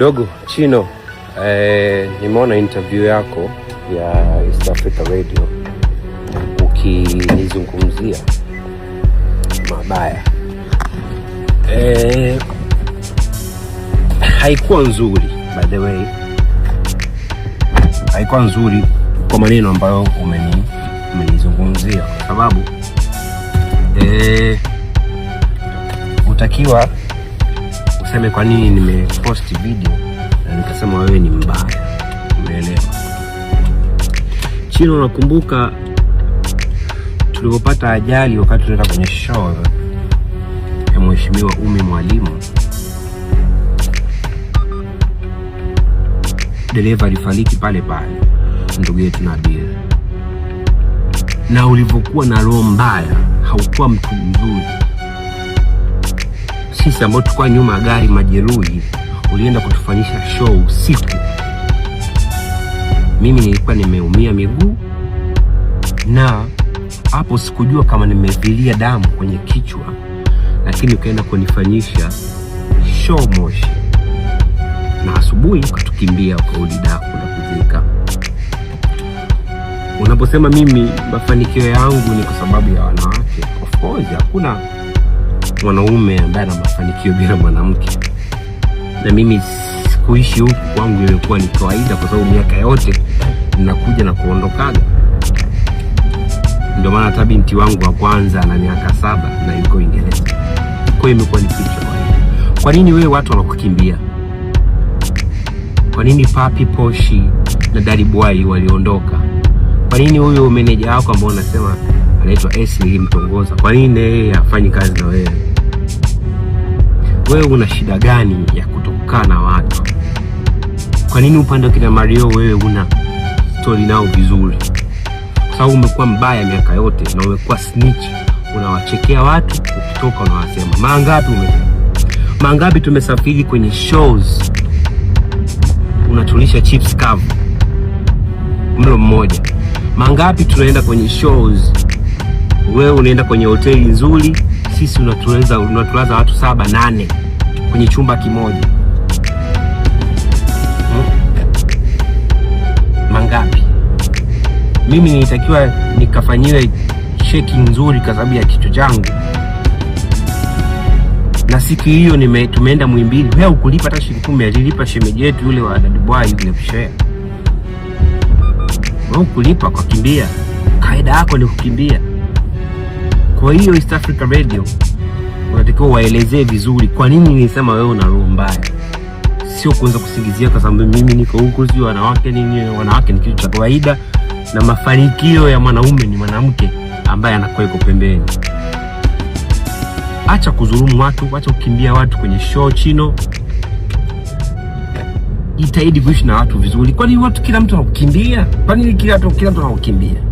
Dogo Chino, nimeona interview yako ya East Africa Radio ukinizungumzia mabaya. Haikuwa nzuri, by the way. Haikuwa nzuri kwa maneno ambayo umenizungumzia, kwa sababu utakiwa useme kwa nini nimepost video na nikasema wewe ni mbaya. Umeelewa? Chino, nakumbuka tulipopata ajali wakati tunaenda kwenye show ya Mheshimiwa Ummy Mwalimu. Dereva alifariki pale pale, ndugu yetu Nabil. Na ulivyokuwa na roho mbaya, haukuwa mtu mzuri. Sisi ambao tulikuwa nyuma gari majeruhi, ulienda kutufanyisha show usiku. Mimi nilikuwa nimeumia miguu, na hapo sikujua kama nimevilia damu kwenye kichwa, lakini ukaenda kunifanyisha show Moshi, na asubuhi ukatukimbia ukarudi Daku na kuzika. Unaposema mimi mafanikio yangu ni kwa sababu ya wanawake, of course hakuna mwanaume ambaye ana mafanikio bila mwanamke. Na mimi kuishi huku kwangu imekuwa ni kawaida, kwa sababu miaka yote ninakuja na kuondokaga. Ndio maana hata binti wangu wa kwanza ana miaka 7 na yuko Uingereza. Kwa hiyo imekuwa ni kitu cha kawaida. Kwa nini wewe watu wanakukimbia? Kwa nini Papi Poshi na Daddy Boy waliondoka? Kwa nini huyo meneja wako ambao unasema anaitwa Esli Mtongoza, kwa nini yeye hafanyi kazi na wewe? Wewe una shida gani ya kutokaa na watu? Kwa nini upande wa kina Mario wewe una story nao vizuri? Kwa sababu umekuwa mbaya miaka yote na umekuwa snitch. Unawachekea watu, ukitoka unawasema. Mangapi tumesafiri kwenye shows, unatulisha chips kavu mlo mmoja. Mangapi tunaenda kwenye shows, wewe unaenda kwenye hoteli nzuri, sisi unatulaza watu 7-8 kwenye chumba kimoja. Mangapi? Mimi nilitakiwa nikafanyiwe checking nzuri kwa sababu ya kichwa changu, na siku hiyo tumeenda Muhimbili, wewe ukulipa hata shilingi 10. Alilipa shemeji yetu yule wa Daddy Boy yule kushare. Wewe ukulipa kwa kimbia, kaida yako ni kukimbia. Kwa hiyo East Africa Radio unatakiwa waelezee vizuri kwa nini nilisema wewe una roho mbaya. Sio kuanza kusingizia kwa sababu mimi niko huko, sio wanawake nini. Wanawake ni kitu cha kawaida, na mafanikio ya mwanaume ni mwanamke ambaye anakuwa yuko pembeni. Acha kudhulumu watu, acha kukimbia watu kwenye show. Chino, jitahidi kuishi na watu vizuri. Kwani watu kila mtu anakukimbia? Kwani kila mtu anakukimbia?